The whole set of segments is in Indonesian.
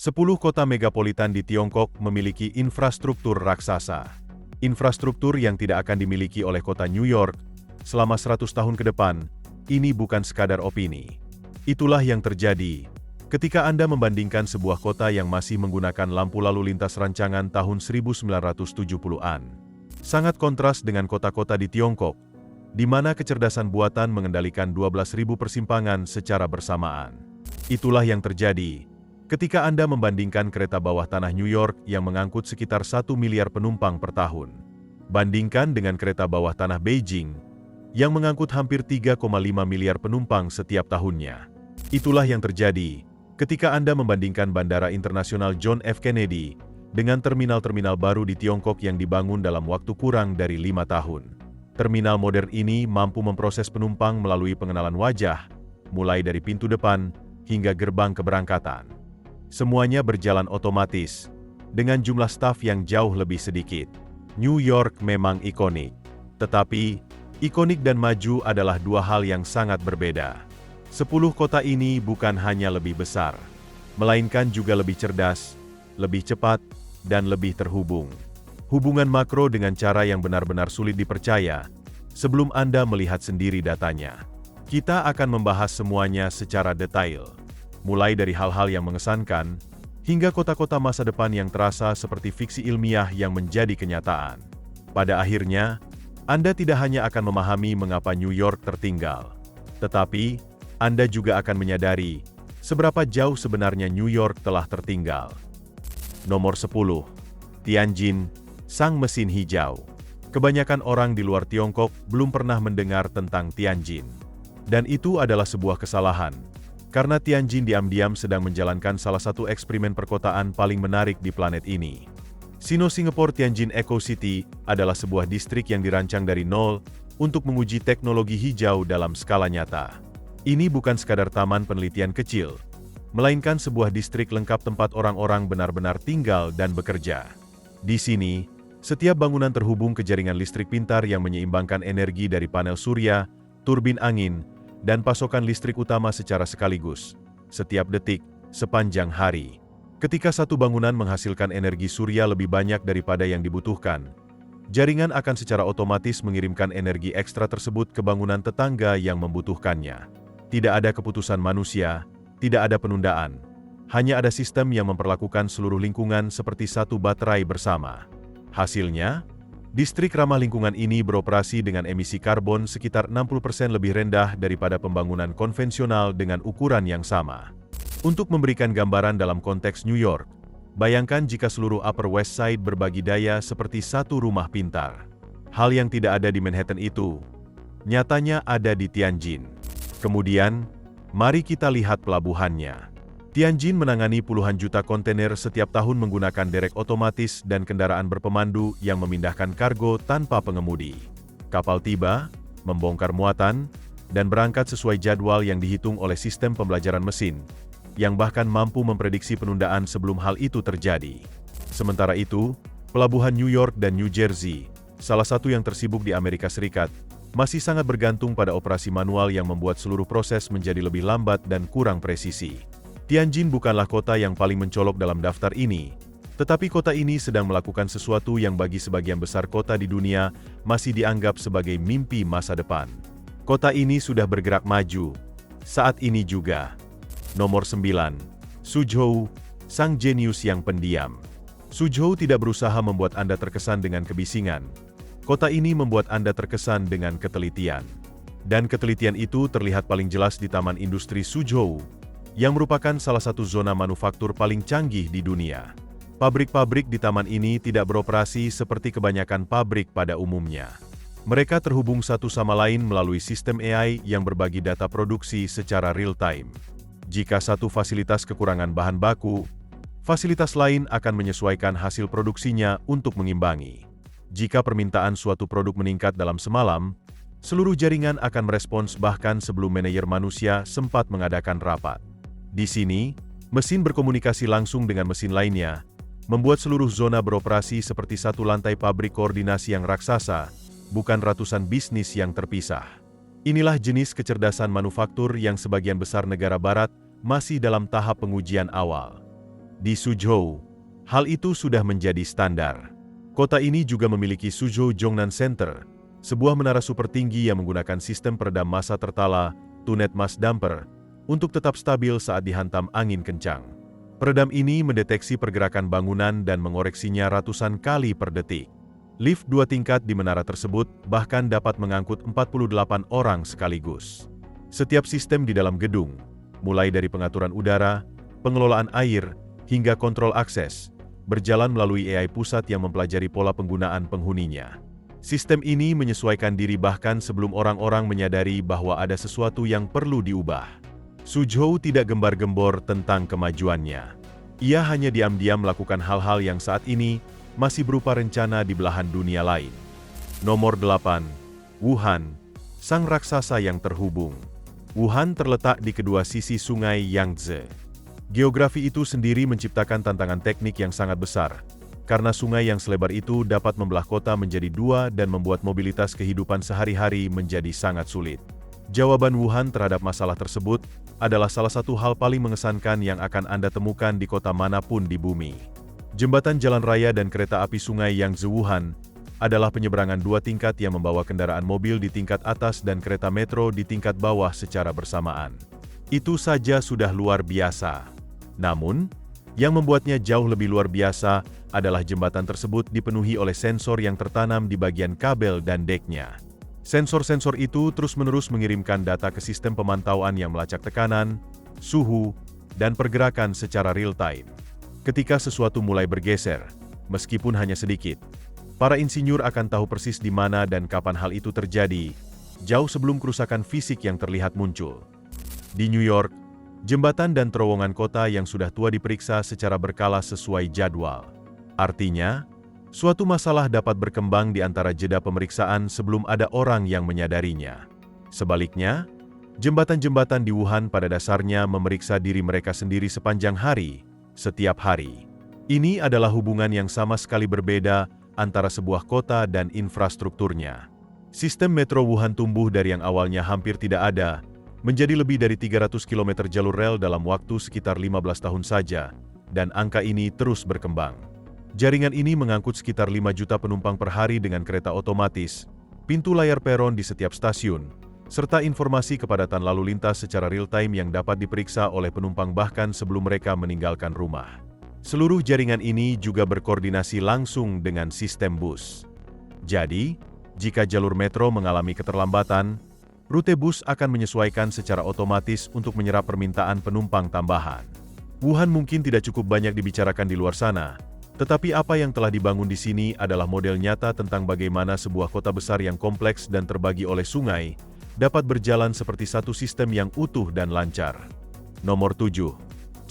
10 kota megapolitan di Tiongkok memiliki infrastruktur raksasa. Infrastruktur yang tidak akan dimiliki oleh kota New York selama 100 tahun ke depan, ini bukan sekadar opini. Itulah yang terjadi ketika Anda membandingkan sebuah kota yang masih menggunakan lampu lalu lintas rancangan tahun 1970-an. Sangat kontras dengan kota-kota di Tiongkok, di mana kecerdasan buatan mengendalikan 12.000 persimpangan secara bersamaan. Itulah yang terjadi ketika Anda membandingkan kereta bawah tanah New York yang mengangkut sekitar 1 miliar penumpang per tahun. Bandingkan dengan kereta bawah tanah Beijing yang mengangkut hampir 3,5 miliar penumpang setiap tahunnya. Itulah yang terjadi ketika Anda membandingkan Bandara Internasional John F. Kennedy dengan terminal-terminal baru di Tiongkok yang dibangun dalam waktu kurang dari 5 tahun. Terminal modern ini mampu memproses penumpang melalui pengenalan wajah, mulai dari pintu depan hingga gerbang keberangkatan. Semuanya berjalan otomatis, dengan jumlah staf yang jauh lebih sedikit. New York memang ikonik, tetapi ikonik dan maju adalah dua hal yang sangat berbeda. 10 kota ini bukan hanya lebih besar, melainkan juga lebih cerdas, lebih cepat, dan lebih terhubung. Hubungan makro dengan cara yang benar-benar sulit dipercaya, sebelum Anda melihat sendiri datanya. Kita akan membahas semuanya secara detail. Mulai dari hal-hal yang mengesankan, hingga kota-kota masa depan yang terasa seperti fiksi ilmiah yang menjadi kenyataan. Pada akhirnya, Anda tidak hanya akan memahami mengapa New York tertinggal, tetapi Anda juga akan menyadari seberapa jauh sebenarnya New York telah tertinggal. Nomor 10. Tianjin, Sang Mesin Hijau. Kebanyakan orang di luar Tiongkok belum pernah mendengar tentang Tianjin. Dan itu adalah sebuah kesalahan. Karena Tianjin diam-diam sedang menjalankan salah satu eksperimen perkotaan paling menarik di planet ini. Sino-Singapore Tianjin Eco City adalah sebuah distrik yang dirancang dari nol untuk menguji teknologi hijau dalam skala nyata. Ini bukan sekadar taman penelitian kecil, melainkan sebuah distrik lengkap tempat orang-orang benar-benar tinggal dan bekerja. Di sini, setiap bangunan terhubung ke jaringan listrik pintar yang menyeimbangkan energi dari panel surya, turbin angin, dan pasokan listrik utama secara sekaligus, setiap detik, sepanjang hari. Ketika satu bangunan menghasilkan energi surya lebih banyak daripada yang dibutuhkan, jaringan akan secara otomatis mengirimkan energi ekstra tersebut ke bangunan tetangga yang membutuhkannya. Tidak ada keputusan manusia, tidak ada penundaan. Hanya ada sistem yang memperlakukan seluruh lingkungan seperti satu baterai bersama. Hasilnya, distrik ramah lingkungan ini beroperasi dengan emisi karbon sekitar 60% lebih rendah daripada pembangunan konvensional dengan ukuran yang sama. Untuk memberikan gambaran dalam konteks New York, bayangkan jika seluruh Upper West Side berbagi daya seperti satu rumah pintar. Hal yang tidak ada di Manhattan itu, nyatanya ada di Tianjin. Kemudian, mari kita lihat pelabuhannya. Tianjin menangani puluhan juta kontainer setiap tahun menggunakan derek otomatis dan kendaraan berpemandu yang memindahkan kargo tanpa pengemudi. Kapal tiba, membongkar muatan, dan berangkat sesuai jadwal yang dihitung oleh sistem pembelajaran mesin, yang bahkan mampu memprediksi penundaan sebelum hal itu terjadi. Sementara itu, pelabuhan New York dan New Jersey, salah satu yang tersibuk di Amerika Serikat, masih sangat bergantung pada operasi manual yang membuat seluruh proses menjadi lebih lambat dan kurang presisi. Tianjin bukanlah kota yang paling mencolok dalam daftar ini, tetapi kota ini sedang melakukan sesuatu yang bagi sebagian besar kota di dunia masih dianggap sebagai mimpi masa depan. Kota ini sudah bergerak maju, saat ini juga. Nomor 9. Suzhou, Sang Jenius yang pendiam. Suzhou tidak berusaha membuat Anda terkesan dengan kebisingan. Kota ini membuat Anda terkesan dengan ketelitian. Dan ketelitian itu terlihat paling jelas di Taman Industri Suzhou, yang merupakan salah satu zona manufaktur paling canggih di dunia. Pabrik-pabrik di taman ini tidak beroperasi seperti kebanyakan pabrik pada umumnya. Mereka terhubung satu sama lain melalui sistem AI yang berbagi data produksi secara real-time. Jika satu fasilitas kekurangan bahan baku, fasilitas lain akan menyesuaikan hasil produksinya untuk mengimbangi. Jika permintaan suatu produk meningkat dalam semalam, seluruh jaringan akan merespons bahkan sebelum manajer manusia sempat mengadakan rapat. Di sini, mesin berkomunikasi langsung dengan mesin lainnya, membuat seluruh zona beroperasi seperti satu lantai pabrik koordinasi yang raksasa, bukan ratusan bisnis yang terpisah. Inilah jenis kecerdasan manufaktur yang sebagian besar negara barat masih dalam tahap pengujian awal. Di Suzhou, hal itu sudah menjadi standar. Kota ini juga memiliki Suzhou Zhongnan Center, sebuah menara super tinggi yang menggunakan sistem peredam massa tertala, Tunet Mass Damper, untuk tetap stabil saat dihantam angin kencang. Peredam ini mendeteksi pergerakan bangunan dan mengoreksinya ratusan kali per detik. Lift 2 tingkat di menara tersebut bahkan dapat mengangkut 48 orang sekaligus. Setiap sistem di dalam gedung, mulai dari pengaturan udara, pengelolaan air, hingga kontrol akses, berjalan melalui AI pusat yang mempelajari pola penggunaan penghuninya. Sistem ini menyesuaikan diri bahkan sebelum orang-orang menyadari bahwa ada sesuatu yang perlu diubah. Suzhou tidak gembar-gembor tentang kemajuannya. Ia hanya diam-diam melakukan hal-hal yang saat ini masih berupa rencana di belahan dunia lain. Nomor 8. Wuhan, sang raksasa yang terhubung. Wuhan terletak di kedua sisi sungai Yangtze. Geografi itu sendiri menciptakan tantangan teknik yang sangat besar, karena sungai yang selebar itu dapat membelah kota menjadi dua dan membuat mobilitas kehidupan sehari-hari menjadi sangat sulit. Jawaban Wuhan terhadap masalah tersebut adalah salah satu hal paling mengesankan yang akan Anda temukan di kota manapun di bumi. Jembatan jalan raya dan kereta api sungai Yangtze Wuhan adalah penyeberangan 2 tingkat yang membawa kendaraan mobil di tingkat atas dan kereta metro di tingkat bawah secara bersamaan. Itu saja sudah luar biasa. Namun, yang membuatnya jauh lebih luar biasa adalah jembatan tersebut dipenuhi oleh sensor yang tertanam di bagian kabel dan deknya. Sensor-sensor itu terus-menerus mengirimkan data ke sistem pemantauan yang melacak tekanan, suhu, dan pergerakan secara real-time. Ketika sesuatu mulai bergeser, meskipun hanya sedikit, para insinyur akan tahu persis di mana dan kapan hal itu terjadi, jauh sebelum kerusakan fisik yang terlihat muncul. Di New York, jembatan dan terowongan kota yang sudah tua diperiksa secara berkala sesuai jadwal. Artinya, suatu masalah dapat berkembang di antara jeda pemeriksaan sebelum ada orang yang menyadarinya. Sebaliknya, jembatan-jembatan di Wuhan pada dasarnya memeriksa diri mereka sendiri sepanjang hari, setiap hari. Ini adalah hubungan yang sama sekali berbeda antara sebuah kota dan infrastrukturnya. Sistem metro Wuhan tumbuh dari yang awalnya hampir tidak ada, menjadi lebih dari 300 km jalur rel dalam waktu sekitar 15 tahun saja, dan angka ini terus berkembang. Jaringan ini mengangkut sekitar 5 juta penumpang per hari dengan kereta otomatis, pintu layar peron di setiap stasiun, serta informasi kepadatan lalu lintas secara real-time yang dapat diperiksa oleh penumpang bahkan sebelum mereka meninggalkan rumah. Seluruh jaringan ini juga berkoordinasi langsung dengan sistem bus. Jadi, jika jalur metro mengalami keterlambatan, rute bus akan menyesuaikan secara otomatis untuk menyerap permintaan penumpang tambahan. Wuhan mungkin tidak cukup banyak dibicarakan di luar sana, tetapi apa yang telah dibangun di sini adalah model nyata tentang bagaimana sebuah kota besar yang kompleks dan terbagi oleh sungai dapat berjalan seperti satu sistem yang utuh dan lancar. Nomor 7.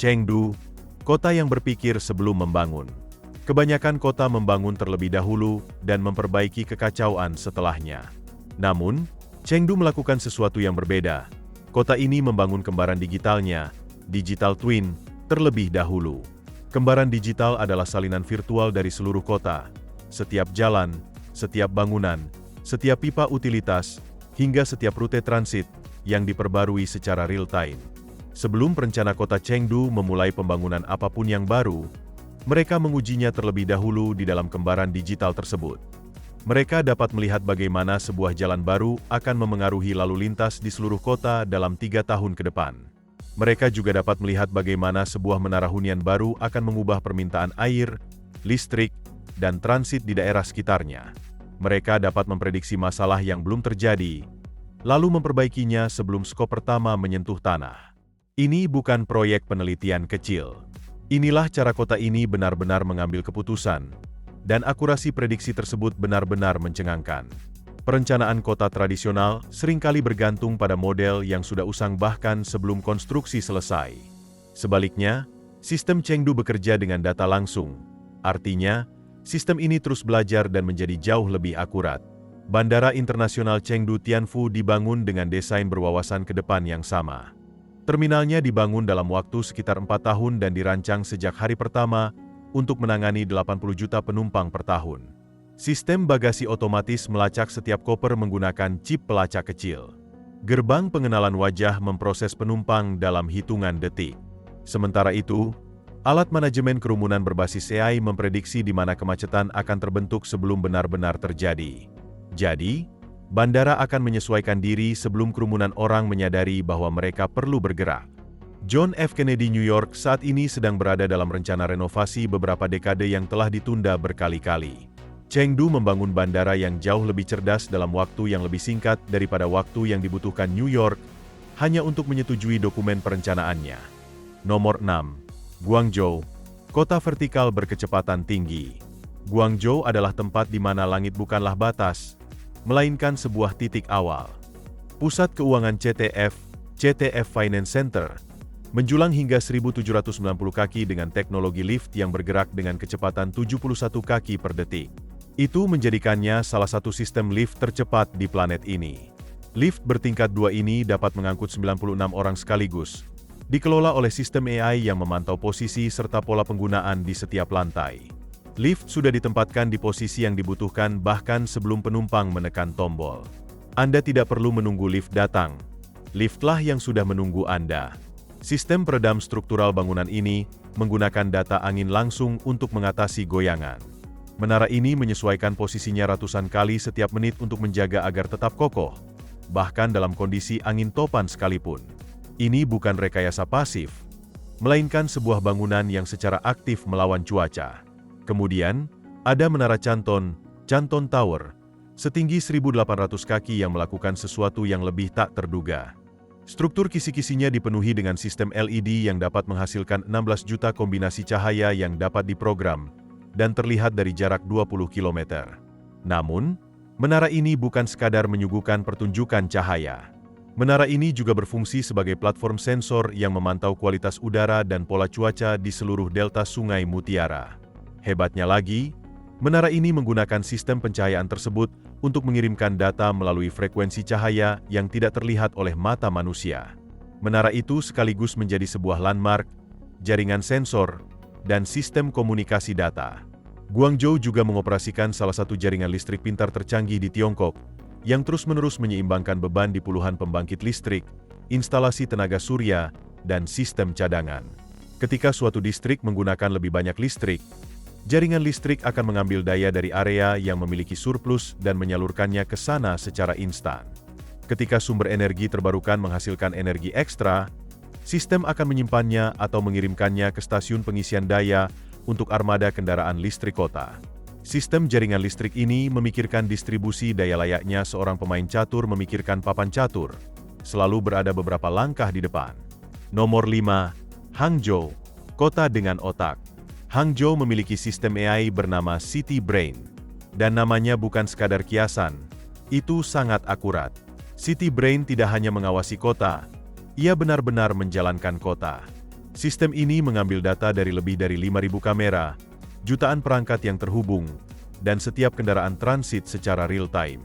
Chengdu, kota yang berpikir sebelum membangun. Kebanyakan kota membangun terlebih dahulu dan memperbaiki kekacauan setelahnya. Namun, Chengdu melakukan sesuatu yang berbeda. Kota ini membangun kembaran digitalnya, digital twin, terlebih dahulu. Kembaran digital adalah salinan virtual dari seluruh kota, setiap jalan, setiap bangunan, setiap pipa utilitas, hingga setiap rute transit yang diperbarui secara real-time. Sebelum perencana kota Chengdu memulai pembangunan apapun yang baru, mereka mengujinya terlebih dahulu di dalam kembaran digital tersebut. Mereka dapat melihat bagaimana sebuah jalan baru akan memengaruhi lalu lintas di seluruh kota dalam 3 tahun ke depan. Mereka juga dapat melihat bagaimana sebuah menara hunian baru akan mengubah permintaan air, listrik, dan transit di daerah sekitarnya. Mereka dapat memprediksi masalah yang belum terjadi, lalu memperbaikinya sebelum skop pertama menyentuh tanah. Ini bukan proyek penelitian kecil. Inilah cara kota ini benar-benar mengambil keputusan, dan akurasi prediksi tersebut benar-benar mencengangkan. Perencanaan kota tradisional seringkali bergantung pada model yang sudah usang bahkan sebelum konstruksi selesai. Sebaliknya, sistem Chengdu bekerja dengan data langsung. Artinya, sistem ini terus belajar dan menjadi jauh lebih akurat. Bandara Internasional Chengdu Tianfu dibangun dengan desain berwawasan ke depan yang sama. Terminalnya dibangun dalam waktu sekitar 4 tahun dan dirancang sejak hari pertama untuk menangani 80 juta penumpang per tahun. Sistem bagasi otomatis melacak setiap koper menggunakan chip pelacak kecil. Gerbang pengenalan wajah memproses penumpang dalam hitungan detik. Sementara itu, Alat manajemen kerumunan berbasis AI memprediksi di mana kemacetan akan terbentuk sebelum benar-benar terjadi. Jadi, bandara akan menyesuaikan diri sebelum kerumunan orang menyadari bahwa mereka perlu bergerak. John F. Kennedy New York saat ini sedang berada dalam rencana renovasi beberapa dekade yang telah ditunda berkali-kali. Chengdu membangun bandara yang jauh lebih cerdas dalam waktu yang lebih singkat daripada waktu yang dibutuhkan New York, hanya untuk menyetujui dokumen perencanaannya. Nomor 6. Guangzhou, kota vertikal berkecepatan tinggi. Guangzhou adalah tempat di mana langit bukanlah batas, melainkan sebuah titik awal. Pusat keuangan CTF Finance Center, menjulang hingga 1.790 kaki dengan teknologi lift yang bergerak dengan kecepatan 71 kaki per detik. Itu menjadikannya salah satu sistem lift tercepat di planet ini. Lift bertingkat 2 ini dapat mengangkut 96 orang sekaligus, dikelola oleh sistem AI yang memantau posisi serta pola penggunaan di setiap lantai. Lift sudah ditempatkan di posisi yang dibutuhkan bahkan sebelum penumpang menekan tombol. Anda tidak perlu menunggu lift datang. Liftlah yang sudah menunggu Anda. Sistem peredam struktural bangunan ini menggunakan data angin langsung untuk mengatasi goyangan. Menara ini menyesuaikan posisinya ratusan kali setiap menit untuk menjaga agar tetap kokoh, bahkan dalam kondisi angin topan sekalipun. Ini bukan rekayasa pasif, melainkan sebuah bangunan yang secara aktif melawan cuaca. Kemudian, ada Menara Canton Tower, setinggi 1.800 kaki yang melakukan sesuatu yang lebih tak terduga. Struktur kisi-kisinya dipenuhi dengan sistem LED yang dapat menghasilkan 16 juta kombinasi cahaya yang dapat diprogram dan terlihat dari jarak 20 km. Namun, menara ini bukan sekadar menyuguhkan pertunjukan cahaya. Menara ini juga berfungsi sebagai platform sensor yang memantau kualitas udara dan pola cuaca di seluruh delta Sungai Mutiara. Hebatnya lagi, menara ini menggunakan sistem pencahayaan tersebut untuk mengirimkan data melalui frekuensi cahaya yang tidak terlihat oleh mata manusia. Menara itu sekaligus menjadi sebuah landmark, jaringan sensor, dan sistem komunikasi data. Guangzhou juga mengoperasikan salah satu jaringan listrik pintar tercanggih di Tiongkok, yang terus-menerus menyeimbangkan beban di puluhan pembangkit listrik, instalasi tenaga surya, dan sistem cadangan. Ketika suatu distrik menggunakan lebih banyak listrik, jaringan listrik akan mengambil daya dari area yang memiliki surplus dan menyalurkannya ke sana secara instan. Ketika sumber energi terbarukan menghasilkan energi ekstra, sistem akan menyimpannya atau mengirimkannya ke stasiun pengisian daya untuk armada kendaraan listrik kota. Sistem jaringan listrik ini memikirkan distribusi daya layaknya seorang pemain catur memikirkan papan catur, selalu berada beberapa langkah di depan. Nomor 5. Hangzhou, kota dengan otak. Hangzhou memiliki sistem AI bernama City Brain, dan namanya bukan sekadar kiasan, itu sangat akurat. City Brain tidak hanya mengawasi kota, ia benar-benar menjalankan kota. Sistem ini mengambil data dari lebih dari 5.000 kamera, jutaan perangkat yang terhubung, dan setiap kendaraan transit secara real-time.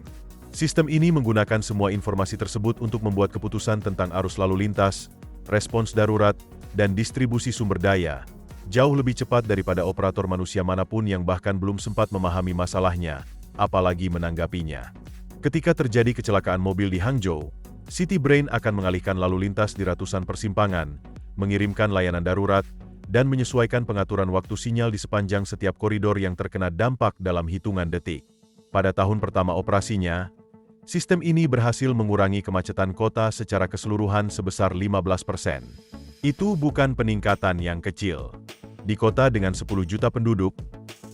Sistem ini menggunakan semua informasi tersebut untuk membuat keputusan tentang arus lalu lintas, respons darurat, dan distribusi sumber daya, jauh lebih cepat daripada operator manusia manapun yang bahkan belum sempat memahami masalahnya, apalagi menanggapinya. Ketika terjadi kecelakaan mobil di Hangzhou, City Brain akan mengalihkan lalu lintas di ratusan persimpangan, mengirimkan layanan darurat, dan menyesuaikan pengaturan waktu sinyal di sepanjang setiap koridor yang terkena dampak dalam hitungan detik. Pada tahun pertama operasinya, sistem ini berhasil mengurangi kemacetan kota secara keseluruhan sebesar 15%. Itu bukan peningkatan yang kecil. Di kota dengan 10 juta penduduk,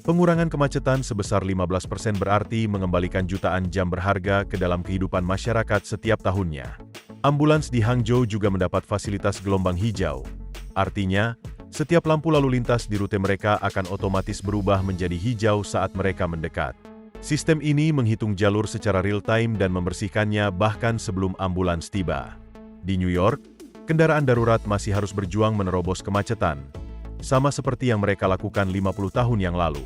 pengurangan kemacetan sebesar 15% berarti mengembalikan jutaan jam berharga ke dalam kehidupan masyarakat setiap tahunnya. Ambulans di Hangzhou juga mendapat fasilitas gelombang hijau. Artinya, setiap lampu lalu lintas di rute mereka akan otomatis berubah menjadi hijau saat mereka mendekat. Sistem ini menghitung jalur secara real-time dan membersihkannya bahkan sebelum ambulans tiba. Di New York, kendaraan darurat masih harus berjuang menerobos kemacetan, sama seperti yang mereka lakukan 50 tahun yang lalu.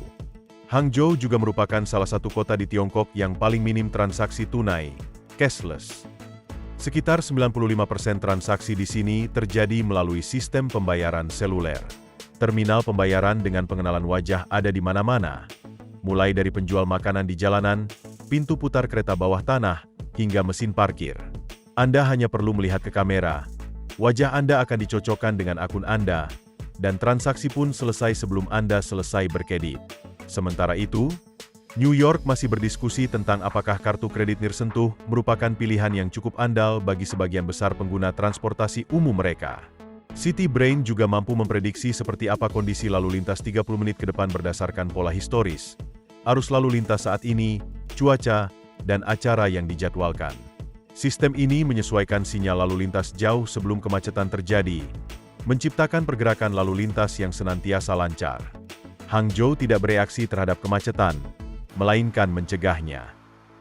Hangzhou juga merupakan salah satu kota di Tiongkok yang paling minim transaksi tunai, cashless. Sekitar 95% transaksi di sini terjadi melalui sistem pembayaran seluler. Terminal pembayaran dengan pengenalan wajah ada di mana-mana, mulai dari penjual makanan di jalanan, pintu putar kereta bawah tanah, hingga mesin parkir. Anda hanya perlu melihat ke kamera, wajah Anda akan dicocokkan dengan akun Anda, dan transaksi pun selesai sebelum Anda selesai berkedit. Sementara itu, New York masih berdiskusi tentang apakah kartu kredit nirsentuh merupakan pilihan yang cukup andal bagi sebagian besar pengguna transportasi umum mereka. Citibrain juga mampu memprediksi seperti apa kondisi lalu lintas 30 menit ke depan berdasarkan pola historis, arus lalu lintas saat ini, cuaca, dan acara yang dijadwalkan. Sistem ini menyesuaikan sinyal lalu lintas jauh sebelum kemacetan terjadi, menciptakan pergerakan lalu lintas yang senantiasa lancar. Hangzhou tidak bereaksi terhadap kemacetan, melainkan mencegahnya.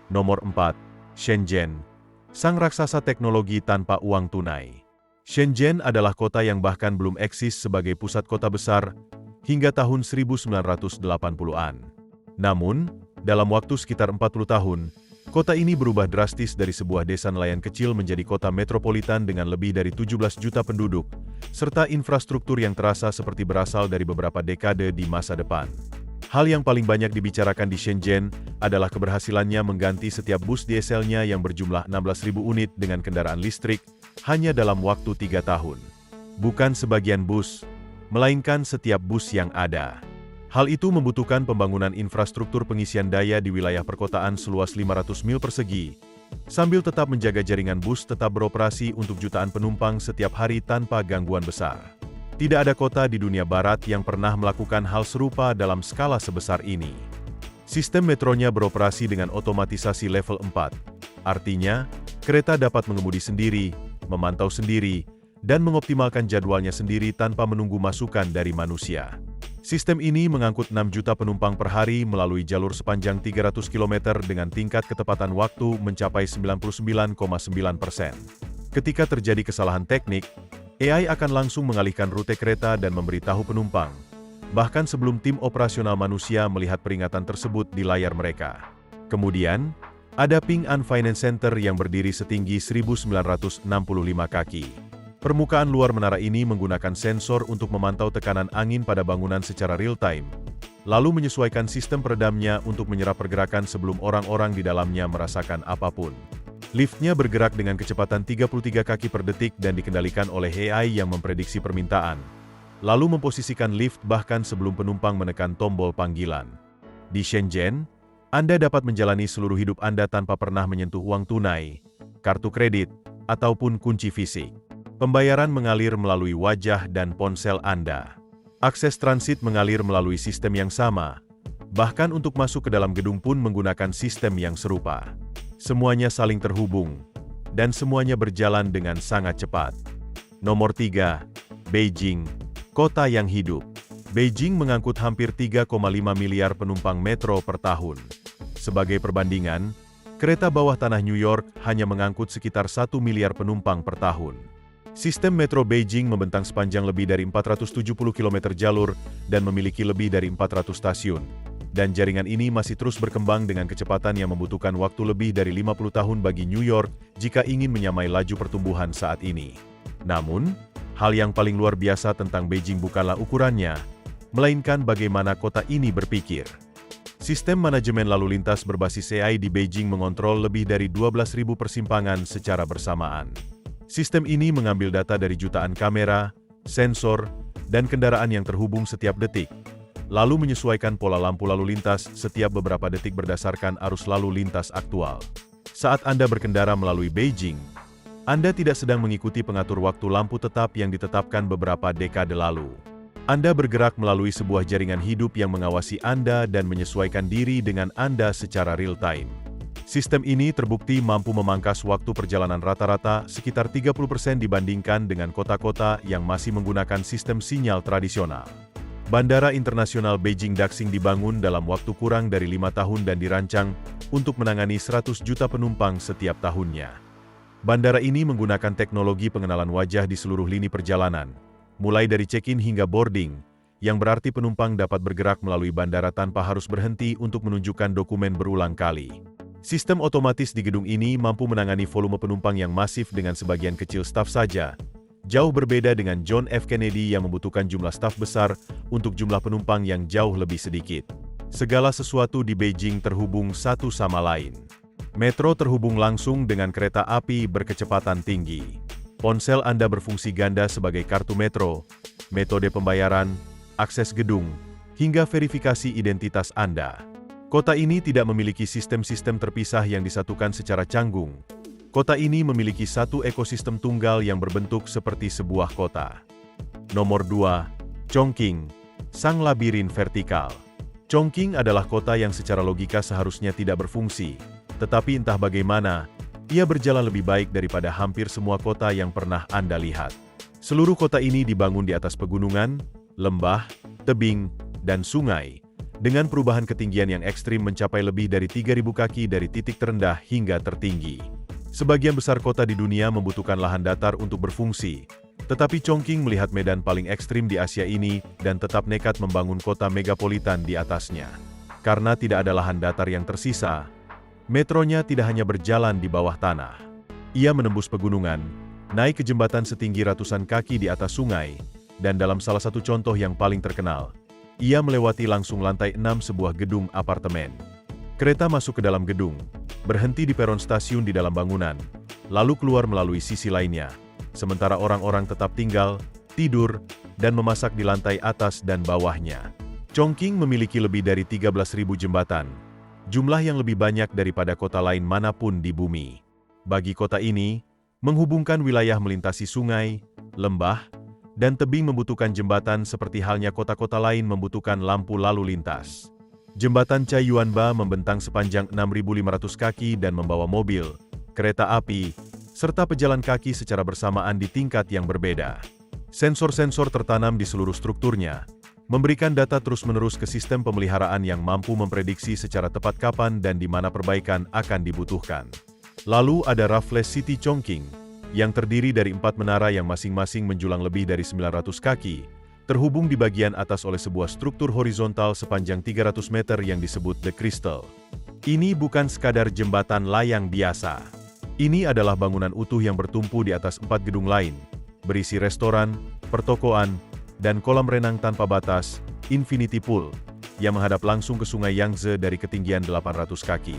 Nomor 4. Shenzhen, sang raksasa teknologi tanpa uang tunai. Shenzhen adalah kota yang bahkan belum eksis sebagai pusat kota besar hingga tahun 1980-an. Namun, dalam waktu sekitar 40 tahun, kota ini berubah drastis dari sebuah desa nelayan kecil menjadi kota metropolitan dengan lebih dari 17 juta penduduk, serta infrastruktur yang terasa seperti berasal dari beberapa dekade di masa depan. Hal yang paling banyak dibicarakan di Shenzhen adalah keberhasilannya mengganti setiap bus dieselnya yang berjumlah 16.000 unit dengan kendaraan listrik hanya dalam waktu 3 tahun. Bukan sebagian bus, melainkan setiap bus yang ada. Hal itu membutuhkan pembangunan infrastruktur pengisian daya di wilayah perkotaan seluas 500 mil persegi, sambil tetap menjaga jaringan bus tetap beroperasi untuk jutaan penumpang setiap hari tanpa gangguan besar. Tidak ada kota di dunia barat yang pernah melakukan hal serupa dalam skala sebesar ini. Sistem metronya beroperasi dengan otomatisasi level 4. Artinya, kereta dapat mengemudi sendiri, memantau sendiri, dan mengoptimalkan jadwalnya sendiri tanpa menunggu masukan dari manusia. Sistem ini mengangkut 6 juta penumpang per hari melalui jalur sepanjang 300 km dengan tingkat ketepatan waktu mencapai 99,9%. Ketika terjadi kesalahan teknik, AI akan langsung mengalihkan rute kereta dan memberitahu penumpang, bahkan sebelum tim operasional manusia melihat peringatan tersebut di layar mereka. Kemudian, ada Ping An Finance Center yang berdiri setinggi 1.965 kaki. Permukaan luar menara ini menggunakan sensor untuk memantau tekanan angin pada bangunan secara real-time, lalu menyesuaikan sistem peredamnya untuk menyerap pergerakan sebelum orang-orang di dalamnya merasakan apapun. Liftnya bergerak dengan kecepatan 33 kaki per detik dan dikendalikan oleh AI yang memprediksi permintaan, lalu memposisikan lift bahkan sebelum penumpang menekan tombol panggilan. Di Shenzhen, Anda dapat menjalani seluruh hidup Anda tanpa pernah menyentuh uang tunai, kartu kredit, ataupun kunci fisik. Pembayaran mengalir melalui wajah dan ponsel Anda. Akses transit mengalir melalui sistem yang sama, bahkan untuk masuk ke dalam gedung pun menggunakan sistem yang serupa. Semuanya saling terhubung, dan semuanya berjalan dengan sangat cepat. Nomor 3. Beijing, kota yang hidup. Beijing mengangkut hampir 3,5 miliar penumpang metro per tahun. Sebagai perbandingan, kereta bawah tanah New York hanya mengangkut sekitar 1 miliar penumpang per tahun. Sistem metro Beijing membentang sepanjang lebih dari 470 km jalur dan memiliki lebih dari 400 stasiun. Dan jaringan ini masih terus berkembang dengan kecepatan yang membutuhkan waktu lebih dari 50 tahun bagi New York jika ingin menyamai laju pertumbuhan saat ini. Namun, hal yang paling luar biasa tentang Beijing bukanlah ukurannya, melainkan bagaimana kota ini berpikir. Sistem manajemen lalu lintas berbasis AI di Beijing mengontrol lebih dari 12.000 persimpangan secara bersamaan. Sistem ini mengambil data dari jutaan kamera, sensor, dan kendaraan yang terhubung setiap detik, lalu menyesuaikan pola lampu lalu lintas setiap beberapa detik berdasarkan arus lalu lintas aktual. Saat Anda berkendara melalui Beijing, Anda tidak sedang mengikuti pengatur waktu lampu tetap yang ditetapkan beberapa dekade lalu. Anda bergerak melalui sebuah jaringan hidup yang mengawasi Anda dan menyesuaikan diri dengan Anda secara real-time. Sistem ini terbukti mampu memangkas waktu perjalanan rata-rata sekitar 30% dibandingkan dengan kota-kota yang masih menggunakan sistem sinyal tradisional. Bandara Internasional Beijing Daxing dibangun dalam waktu kurang dari 5 tahun dan dirancang untuk menangani 100 juta penumpang setiap tahunnya. Bandara ini menggunakan teknologi pengenalan wajah di seluruh lini perjalanan, mulai dari check-in hingga boarding, yang berarti penumpang dapat bergerak melalui bandara tanpa harus berhenti untuk menunjukkan dokumen berulang kali. Sistem otomatis di gedung ini mampu menangani volume penumpang yang masif dengan sebagian kecil staf saja, jauh berbeda dengan John F. Kennedy yang membutuhkan jumlah staf besar untuk jumlah penumpang yang jauh lebih sedikit. Segala sesuatu di Beijing terhubung satu sama lain. Metro terhubung langsung dengan kereta api berkecepatan tinggi. Ponsel Anda berfungsi ganda sebagai kartu metro, metode pembayaran, akses gedung, hingga verifikasi identitas Anda. Kota ini tidak memiliki sistem-sistem terpisah yang disatukan secara canggung. Kota ini memiliki satu ekosistem tunggal yang berbentuk seperti sebuah kota. Nomor 2. Chongqing, sang labirin vertikal. Chongqing adalah kota yang secara logika seharusnya tidak berfungsi, tetapi entah bagaimana, ia berjalan lebih baik daripada hampir semua kota yang pernah Anda lihat. Seluruh kota ini dibangun di atas pegunungan, lembah, tebing, dan sungai, dengan perubahan ketinggian yang ekstrim mencapai lebih dari 3.000 kaki dari titik terendah hingga tertinggi. Sebagian besar kota di dunia membutuhkan lahan datar untuk berfungsi, tetapi Chongqing melihat medan paling ekstrim di Asia ini dan tetap nekat membangun kota megapolitan di atasnya. Karena tidak ada lahan datar yang tersisa, metronya tidak hanya berjalan di bawah tanah. Ia menembus pegunungan, naik ke jembatan setinggi ratusan kaki di atas sungai, dan dalam salah satu contoh yang paling terkenal, ia melewati langsung lantai 6 sebuah gedung apartemen. Kereta masuk ke dalam gedung, berhenti di peron stasiun di dalam bangunan, lalu keluar melalui sisi lainnya, sementara orang-orang tetap tinggal, tidur, dan memasak di lantai atas dan bawahnya. Chongqing memiliki lebih dari 13.000 jembatan, jumlah yang lebih banyak daripada kota lain manapun di bumi. Bagi kota ini, menghubungkan wilayah melintasi sungai, lembah, dan tebing membutuhkan jembatan seperti halnya kota-kota lain membutuhkan lampu lalu lintas. Jembatan Caiyuanba membentang sepanjang 6.500 kaki dan membawa mobil, kereta api, serta pejalan kaki secara bersamaan di tingkat yang berbeda. Sensor-sensor tertanam di seluruh strukturnya, memberikan data terus-menerus ke sistem pemeliharaan yang mampu memprediksi secara tepat kapan dan di mana perbaikan akan dibutuhkan. Lalu ada Raffles City Chongqing, yang terdiri dari 4 menara yang masing-masing menjulang lebih dari 900 kaki, terhubung di bagian atas oleh sebuah struktur horizontal sepanjang 300 meter yang disebut The Crystal. Ini bukan sekadar jembatan layang biasa. Ini adalah bangunan utuh yang bertumpu di atas 4 gedung lain, berisi restoran, pertokoan, dan kolam renang tanpa batas, Infinity Pool, yang menghadap langsung ke sungai Yangtze dari ketinggian 800 kaki.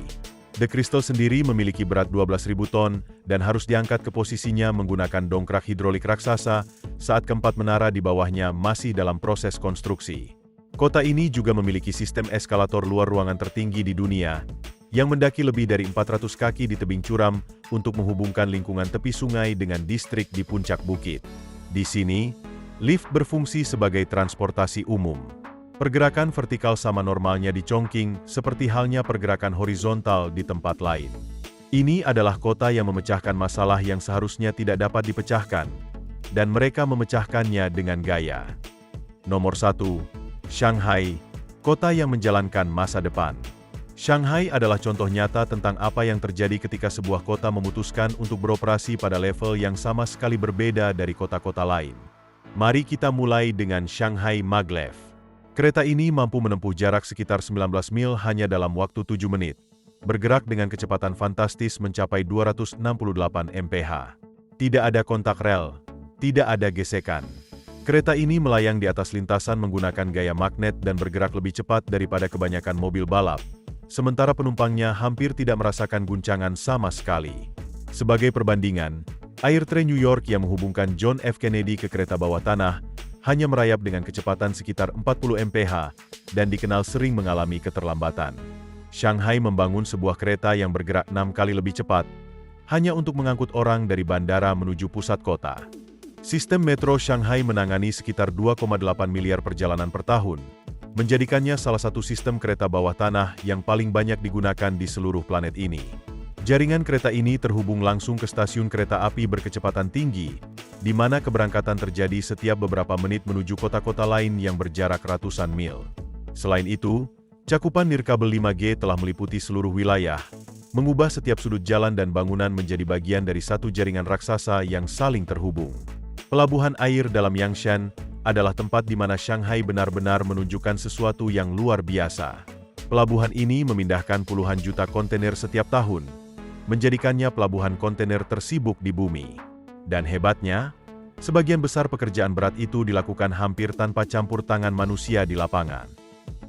The Crystal sendiri memiliki berat 12.000 ton dan harus diangkat ke posisinya menggunakan dongkrak hidrolik raksasa saat keempat menara di bawahnya masih dalam proses konstruksi. Kota ini juga memiliki sistem eskalator luar ruangan tertinggi di dunia, yang mendaki lebih dari 400 kaki di tebing curam untuk menghubungkan lingkungan tepi sungai dengan distrik di puncak bukit. Di sini, lift berfungsi sebagai transportasi umum. Pergerakan vertikal sama normalnya di Chongqing, seperti halnya pergerakan horizontal di tempat lain. Ini adalah kota yang memecahkan masalah yang seharusnya tidak dapat dipecahkan, dan mereka memecahkannya dengan gaya. Nomor 1. Shanghai, kota yang menjalankan masa depan. Shanghai adalah contoh nyata tentang apa yang terjadi ketika sebuah kota memutuskan untuk beroperasi pada level yang sama sekali berbeda dari kota-kota lain. Mari kita mulai dengan Shanghai Maglev. Kereta ini mampu menempuh jarak sekitar 19 mil hanya dalam waktu 7 menit, bergerak dengan kecepatan fantastis mencapai 268 mph. Tidak ada kontak rel, tidak ada gesekan. Kereta ini melayang di atas lintasan menggunakan gaya magnet dan bergerak lebih cepat daripada kebanyakan mobil balap, sementara penumpangnya hampir tidak merasakan guncangan sama sekali. Sebagai perbandingan, Air Train New York yang menghubungkan John F. Kennedy ke kereta bawah tanah hanya merayap dengan kecepatan sekitar 40 mph dan dikenal sering mengalami keterlambatan. Shanghai membangun sebuah kereta yang bergerak 6 kali lebih cepat, hanya untuk mengangkut orang dari bandara menuju pusat kota. Sistem metro Shanghai menangani sekitar 2,8 miliar perjalanan per tahun, menjadikannya salah satu sistem kereta bawah tanah yang paling banyak digunakan di seluruh planet ini. Jaringan kereta ini terhubung langsung ke stasiun kereta api berkecepatan tinggi, di mana keberangkatan terjadi setiap beberapa menit menuju kota-kota lain yang berjarak ratusan mil. Selain itu, cakupan nirkabel 5G telah meliputi seluruh wilayah, mengubah setiap sudut jalan dan bangunan menjadi bagian dari satu jaringan raksasa yang saling terhubung. Pelabuhan air dalam Yangshan adalah tempat di mana Shanghai benar-benar menunjukkan sesuatu yang luar biasa. Pelabuhan ini memindahkan puluhan juta kontainer setiap tahun, menjadikannya pelabuhan kontainer tersibuk di bumi. Dan hebatnya, sebagian besar pekerjaan berat itu dilakukan hampir tanpa campur tangan manusia di lapangan.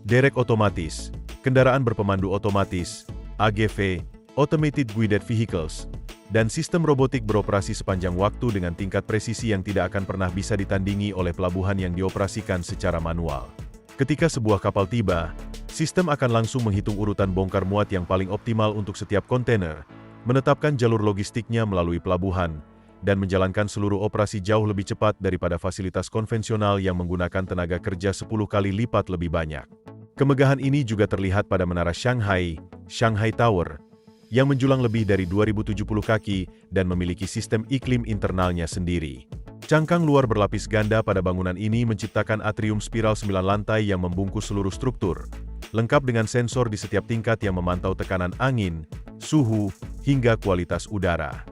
Derek otomatis, kendaraan berpemandu otomatis, AGV, Automated Guided Vehicles, dan sistem robotik beroperasi sepanjang waktu dengan tingkat presisi yang tidak akan pernah bisa ditandingi oleh pelabuhan yang dioperasikan secara manual. Ketika sebuah kapal tiba, sistem akan langsung menghitung urutan bongkar muat yang paling optimal untuk setiap kontainer, menetapkan jalur logistiknya melalui pelabuhan, dan menjalankan seluruh operasi jauh lebih cepat daripada fasilitas konvensional yang menggunakan tenaga kerja 10 kali lipat lebih banyak. Kemegahan ini juga terlihat pada menara Shanghai Tower, yang menjulang lebih dari 2070 kaki dan memiliki sistem iklim internalnya sendiri. Cangkang luar berlapis ganda pada bangunan ini menciptakan atrium spiral 9 lantai yang membungkus seluruh struktur, lengkap dengan sensor di setiap tingkat yang memantau tekanan angin, suhu, hingga kualitas udara.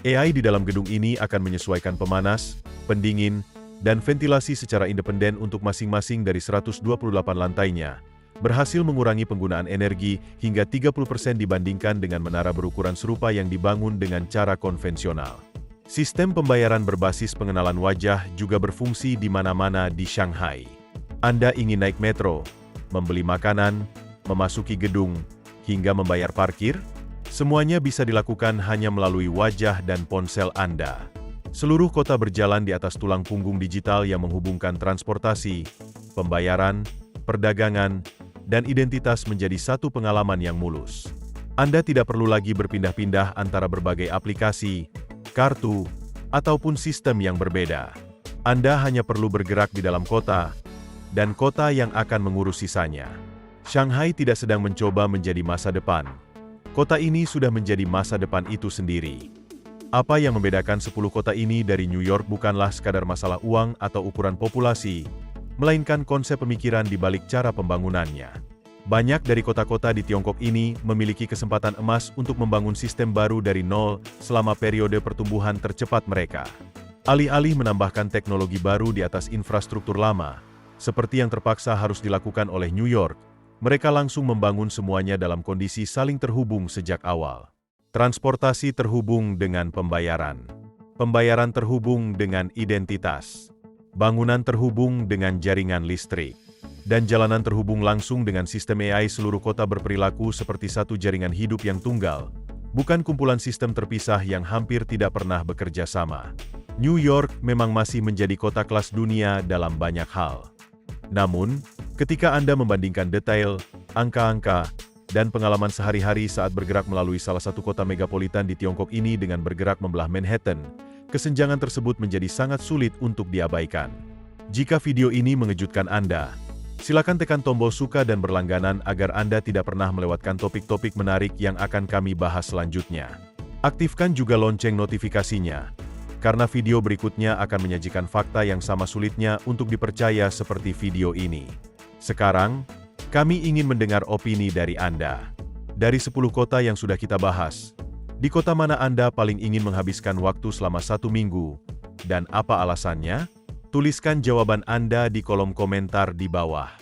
AI di dalam gedung ini akan menyesuaikan pemanas, pendingin, dan ventilasi secara independen untuk masing-masing dari 128 lantainya, berhasil mengurangi penggunaan energi hingga 30% dibandingkan dengan menara berukuran serupa yang dibangun dengan cara konvensional. Sistem pembayaran berbasis pengenalan wajah juga berfungsi di mana-mana di Shanghai. Anda ingin naik metro, membeli makanan, memasuki gedung, hingga membayar parkir? Semuanya bisa dilakukan hanya melalui wajah dan ponsel Anda. Seluruh kota berjalan di atas tulang punggung digital yang menghubungkan transportasi, pembayaran, perdagangan, dan identitas menjadi satu pengalaman yang mulus. Anda tidak perlu lagi berpindah-pindah antara berbagai aplikasi, kartu, ataupun sistem yang berbeda. Anda hanya perlu bergerak di dalam kota, dan kota yang akan mengurus sisanya. Shanghai tidak sedang mencoba menjadi masa depan. Kota ini sudah menjadi masa depan itu sendiri. Apa yang membedakan 10 kota ini dari New York bukanlah sekadar masalah uang atau ukuran populasi, melainkan konsep pemikiran di balik cara pembangunannya. Banyak dari kota-kota di Tiongkok ini memiliki kesempatan emas untuk membangun sistem baru dari nol selama periode pertumbuhan tercepat mereka. Alih-alih menambahkan teknologi baru di atas infrastruktur lama, seperti yang terpaksa harus dilakukan oleh New York, mereka langsung membangun semuanya dalam kondisi saling terhubung sejak awal. Transportasi terhubung dengan pembayaran. Pembayaran terhubung dengan identitas. Bangunan terhubung dengan jaringan listrik. Dan jalanan terhubung langsung dengan sistem AI. Seluruh kota berperilaku seperti satu jaringan hidup yang tunggal, bukan kumpulan sistem terpisah yang hampir tidak pernah bekerja sama. New York memang masih menjadi kota kelas dunia dalam banyak hal. Namun, ketika Anda membandingkan detail, angka-angka, dan pengalaman sehari-hari saat bergerak melalui salah satu kota megapolitan di Tiongkok ini dengan bergerak membelah Manhattan, kesenjangan tersebut menjadi sangat sulit untuk diabaikan. Jika video ini mengejutkan Anda, silakan tekan tombol suka dan berlangganan agar Anda tidak pernah melewatkan topik-topik menarik yang akan kami bahas selanjutnya. Aktifkan juga lonceng notifikasinya, karena video berikutnya akan menyajikan fakta yang sama sulitnya untuk dipercaya seperti video ini. Sekarang, kami ingin mendengar opini dari Anda. Dari 10 kota yang sudah kita bahas, di kota mana Anda paling ingin menghabiskan waktu selama 1 minggu? Dan apa alasannya? Tuliskan jawaban Anda di kolom komentar di bawah.